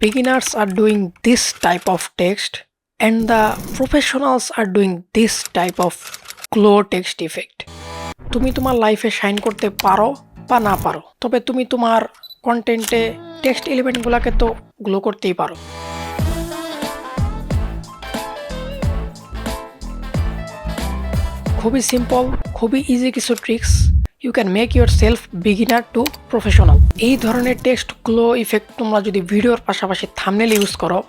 Beginners are doing this type of text and the professionals are doing this type of glow text effect. তুমি তোমার লাইফে shine করতে পারো বা না পারো, তবে তুমি তোমার কন্টেন্টে টেক্সট এলিমেন্টগুলোকে তো গ্লো করতেই পারো। খুবই সিম্পল, খুবই ইজি কিছু tricks. You can make yourself beginner to professional. এই ধরনের টেক্সট গ্লো ইফেক্ট তোমরা যদি ভিডিওর পাশাপাশি থাম্বনেল ইউজ করো,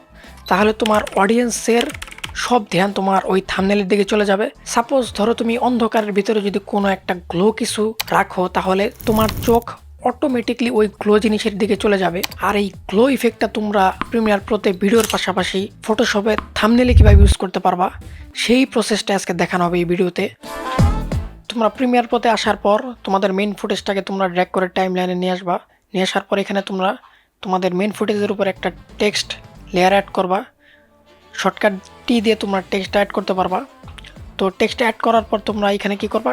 তাহলে তোমার অডিয়েন্সের সব ধ্যান তোমার ওই থাম্বনেলের দিকে চলে যাবে। সাপোজ ধরো তুমি অন্ধকারের ভিতরে যদি কোনো একটা গ্লো কিছু রাখো, তাহলে তোমার চোখ অটোমেটিকলি ওই গ্লো জিনিসের দিকে চলে যাবে। আর এই গ্লো ইফেক্টটা তোমরা প্রিমিয়ার প্রোতে ভিডিওর পাশাপাশি ফটোশপে থাম্বনেলে কীভাবে ইউজ করতে পারবা, সেই প্রসেসটা আজকে দেখানো হবে এই ভিডিওতে। তোমরা প্রিমিয়ার প্রোতে আসার পর তোমাদের মেইন ফুটেজটাকে তোমরা ড্র্যাগ করে টাইম লাইনে নিয়ে আসবা। নিয়ে আসার পর এখানে তোমরা তোমাদের মেইন ফুটেজের উপর একটা টেক্সট লেয়ার অ্যাড করবা। শর্টকাট টি দিয়ে তোমরা টেক্সট অ্যাড করতে পারবা। তো টেক্সট অ্যাড করার পর তোমরা এখানে কি করবা,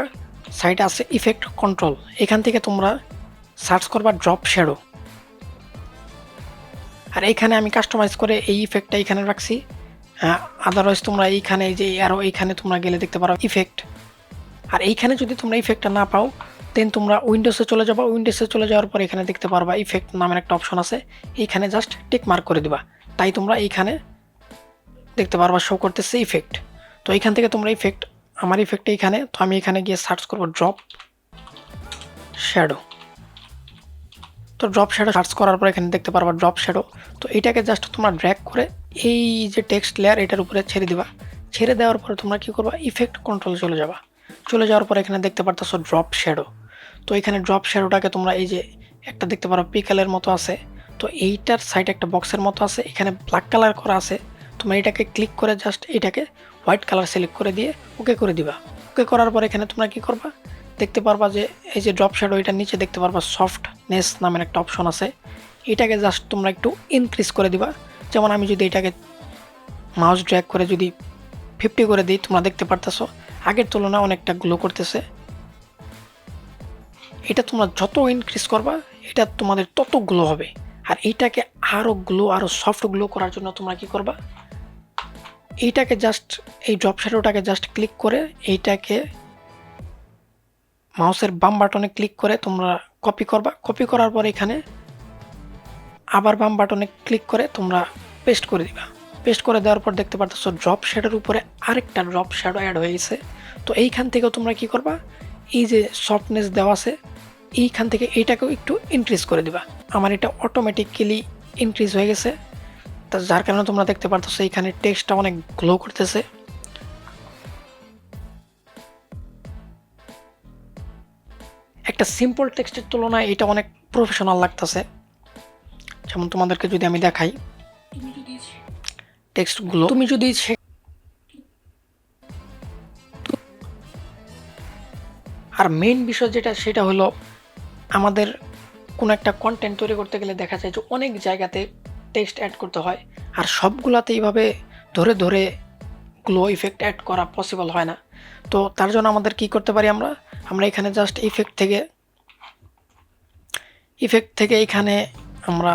সাইডে আছে ইফেক্ট কন্ট্রোল, এখান থেকে তোমরা সার্চ করবা ড্রপ শ্যাডো। আর এইখানে আমি কাস্টমাইজ করে এই ইফেক্টটা এখানে রাখছি। আদারওয়াইজ তোমরা এইখানে যে আরও এইখানে তোমরা গেলে দেখতে পারো ইফেক্ট। আর এইখানে যদি তোমরা ইফেক্টটা না পাও, দেন তোমরা উইন্ডোজে চলে যাবা। উইন্ডোজে চলে যাওয়ার পর এখানে দেখতে পারবা ইফেক্ট নামের একটা অপশন আছে, এইখানে জাস্ট টিক মার্ক করে দিবা। তাই তোমরা এইখানে দেখতে পারবা শো করতেছে ইফেক্ট। তো এইখান থেকে তোমরা ইফেক্ট, আমার ইফেক্ট এইখানে, তো আমি এখানে গিয়ে সার্চ করবো ড্রপ শ্যাডো। তো ড্রপ শ্যাডো সার্চ করার পর এখানে দেখতে পারবা ড্রপ শ্যাডো। তো এটাকে জাস্ট তোমরা ড্র্যাগ করে এই যে টেক্সট লেয়ার এটার উপরে ছেড়ে দিবা। ছেড়ে দেওয়ার পরে তোমরা কী করবা, ইফেক্ট কন্ট্রোলে চলে যাবা। চলে যাওয়ার পর এখানে দেখতে পারতেছো ড্রপ শ্যাডো। তো এখানে ড্রপ শ্যাডোটাকে তোমরা এই যে একটা দেখতে পারো পিকালের মতো আছে, তো এইটার সাইডে একটা বক্সের মতো আছে, এখানে ব্ল্যাক কালার করা আছে। তোমরা এটাকে ক্লিক করে জাস্ট এটাকে হোয়াইট কালার সিলেক্ট করে দিয়ে ওকে করে দিবা। ওকে করার পর এখানে তোমরা কী করবা, দেখতে পারবা যে এই যে ড্রপ শ্যাডো, এটার নিচে দেখতে পারবা সফটনেস নামের একটা অপশন আছে। এটাকে জাস্ট তোমরা একটু ইনক্রিজ করে দিবা। যেমন আমি যদি এটাকে মাউস ড্র্যাগ করে যদি 50 করে দিই, তোমরা দেখতে পারতেছো আগের তুলনায় অনেকটা গ্লো করতেছে। এটা তোমরা যত ইনক্রিজ করবা, এটা তোমাদের তত গ্লো হবে। আর এইটাকে আরও গ্লো, আরও সফট গ্লো করার জন্য তোমরা কি করবা, এইটাকে জাস্ট এই ড্রপ শ্যাডোটাকে জাস্ট ক্লিক করে এইটাকে মাউসের বাম বাটনে ক্লিক করে তোমরা কপি করবা। কপি করার পর এখানে আবার বাম বাটনে ক্লিক করে তোমরা পেস্ট করে দিবা। পেস্ট করে দেওয়ার পর দেখতে পারতেছো ড্রপ শ্যাডোর উপরে আরেকটা ড্রপ শ্যাডো অ্যাড হয়ে গেছে। তো এইখান থেকেও তোমরা কি করবা, এই যে সফটনেস দেওয়া আছে এইখান থেকে এইটাকেও একটু ইনক্রিজ করে দিবা। আমার এটা অটোমেটিক্যালি ইনক্রিজ হয়ে গেছে, তা যার কারণে তোমরা দেখতে পারতেছো এইখানে টেক্সটটা অনেক গ্লো করতেছে। একটা সিম্পল টেক্সটের তুলনায় এটা অনেক প্রফেশনাল লাগতেছে। যেমন তোমাদেরকে যদি আমি দেখাই টেক্সটগুলো, তুমি যদি আর মেইন বিষয় যেটা, সেটা হলো আমাদের কোনো একটা কন্টেন্ট তৈরি করতে গেলে দেখা যায় যে অনেক জায়গাতে টেক্সট অ্যাড করতে হয়, আর সবগুলাতে এইভাবে ধরে ধরে গ্লো ইফেক্ট অ্যাড করা পসিবল হয় না। তো তার জন্য আমাদের কি করতে পারি, আমরা এখানে জাস্ট ইফেক্ট থেকে এখানে আমরা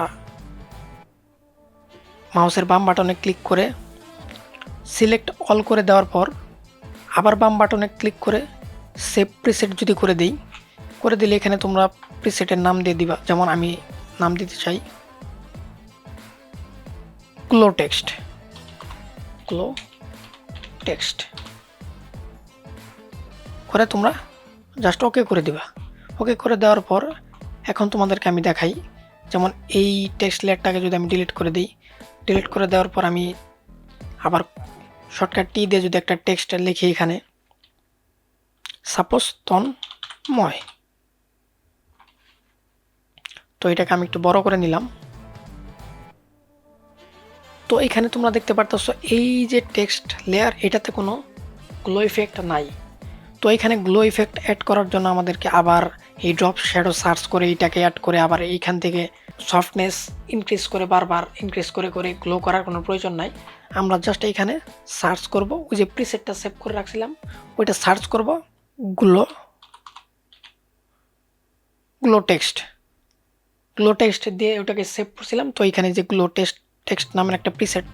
মাউসের বাম বাটনে ক্লিক করে সিলেক্ট অল করে দেওয়ার পর আবার বাম বাটনে ক্লিক করে সেভ প্রিসেট যদি করে দিলে এখানে তোমরা প্রিসেটের নাম দিয়ে দিবা। যেমন আমি নাম দিতে চাই গ্লো টেক্সট করে তোমরা জাস্ট ওকে করে দিবা। ওকে করে দেওয়ার পর এখন তোমাদেরকে আমি দেখাই, যেমন এই টেক্সট লেয়ারটাকে যদি আমি ডিলিট করে দিই, ডিলিট করে দেওয়ার পর আমি আবার শর্টকাট টি দিয়ে যদি একটা টেক্সট লিখি এখানে, সাপোজ তন্ময়, তো এটাকে আমি একটু বড় করে নিলাম। তো এখানে তোমরা দেখতে পারতেছো এই যে টেক্সট লেয়ার, এটাতে কোনো গ্লো ইফেক্ট নাই। তো এখানে গ্লো ইফেক্ট অ্যাড করার জন্য আমাদেরকে আবার এই ড্রপ শ্যাডো সার্চ করে এইটাকে অ্যাড করে আবার এইখান থেকে সফটনেস ইনক্রিজ করে বারবার ইনক্রিজ করে গ্লো করার কোনো প্রয়োজন নাই। আমরা জাস্ট এইখানে সার্চ করব, ওই যে প্রিসেটটা সেভ করে রাখছিলাম ওইটা সার্চ করব গ্লো টেক্সট দিয়ে ওটাকে সেভ করছিলাম। তো এইখানে যে গ্লো টেক্সট নামের একটা প্রিসেট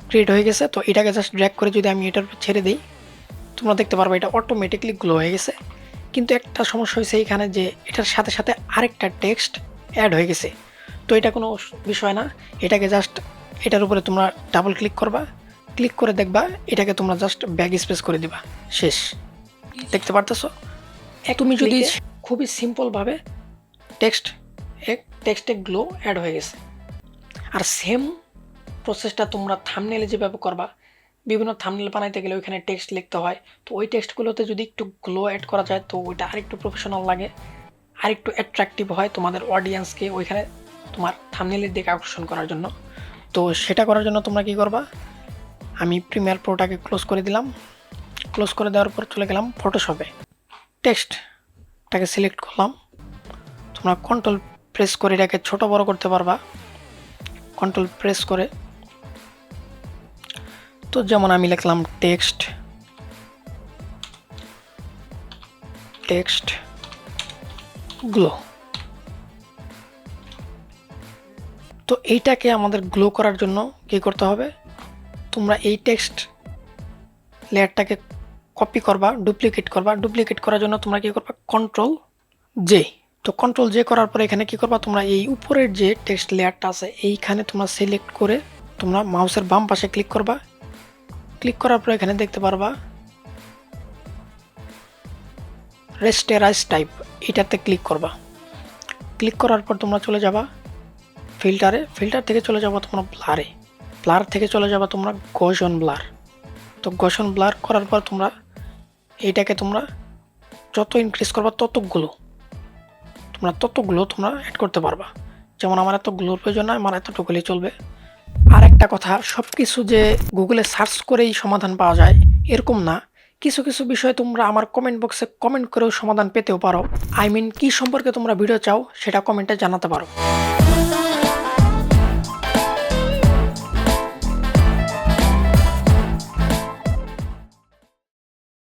ক্রিয়েট হয়ে গেছে। তো এটাকে জাস্ট ড্র্যাগ করে যদি আমি এটার উপর ছেড়ে দিই, তোমরা দেখতে পারবে এটা অটোমেটিকলি গ্লো হয়ে গেছে। কিন্তু একটা সমস্যা হয়েছে এইখানে যে এটার সাথে সাথে আরেকটা টেক্সট অ্যাড হয়ে গেছে। তো এটা কোনো বিষয় না, এটাকে জাস্ট এটার উপরে তোমরা ডাবল ক্লিক করবা, ক্লিক করে দেখবা এটাকে তোমরা জাস্ট ব্যাক স্পেস করে দিবা, শেষ। দেখতে পারতেছো তুমি যদি খুবই সিম্পলভাবে টেক্সটে গ্লো অ্যাড হয়ে গেছে। আর সেম প্রসেসটা তোমরা থাম্বনেলে যেভাবে করবা, বিভিন্ন থাম্বনেল বানাইতে গেলে ওইখানে টেক্সট লিখতে হয়, তো ওই টেক্সটগুলোতে যদি একটু গ্লো অ্যাড করা যায় তো ওইটা আরেকটু প্রফেশনাল লাগে, আরেকটু অ্যাট্রাকটিভ হয় তোমাদের অডিয়েন্সকে ওইখানে তোমার থাম্বনেলের দিকে আকর্ষণ করার জন্য। তো সেটা করার জন্য তোমরা কী করবা, আমি প্রিমিয়ার প্রোটাকে ক্লোজ করে দিলাম। ক্লোজ করে দেওয়ার পর চলে গেলাম ফটোশপে, টেক্সটটাকে সিলেক্ট করলাম। তোমরা কন্ট্রোল প্রেস করে এটাকে ছোট বড় করতে পারবা, কন্ট্রোল প্রেস করে। তো যেমন আমি লিখলাম টেক্সট গ্লো। তো এইটাকে আমাদের গ্লো করার জন্য কী করতে হবে, তোমরা এই টেক্সট লেয়ারটাকে কপি করবা, ডুপ্লিকেট করবা। ডুপ্লিকেট করার জন্য তোমরা কী করবা, কন্ট্রোল জে। তো কন্ট্রোল জে করার পরে এখানে কী করবা, তোমরা এই উপরের যে টেক্সট লেয়ারটা আছে এইখানে তোমরা সিলেক্ট করে তোমরা মাউসের বাম পাশে ক্লিক করবা। ক্লিক করার পর এখানে দেখতে পারবা রেস্টেরাইজ টাইপ, এটাতে ক্লিক করবা। ক্লিক করার পর তোমরা চলে যাবা ফিল্টারে, ফিল্টার থেকে চলে যাবা তোমরা ব্লারে, ব্লার থেকে চলে যাবা তোমরা গশন ব্লার। তো গশন ব্লার করার পর তোমরা এইটাকে তোমরা যত ইনক্রিজ করবা ততগুলো তোমরা অ্যাড করতে পারবা। যেমন আমার এত গ্লোর প্রয়োজন না, আমার এতটুকুলেই চলবে। আর একটা কথা, সব কিছু যে গুগলে সার্চ করেই সমাধান পাওয়া যায় এরকম না, কিছু কিছু বিষয় তোমরা আমার কমেন্ট বক্সে কমেন্ট করেও সমাধান পেতেও পারো। আই মিন কি সম্পর্কে তোমরা ভিডিও চাও সেটা কমেন্টে জানাতে পারো।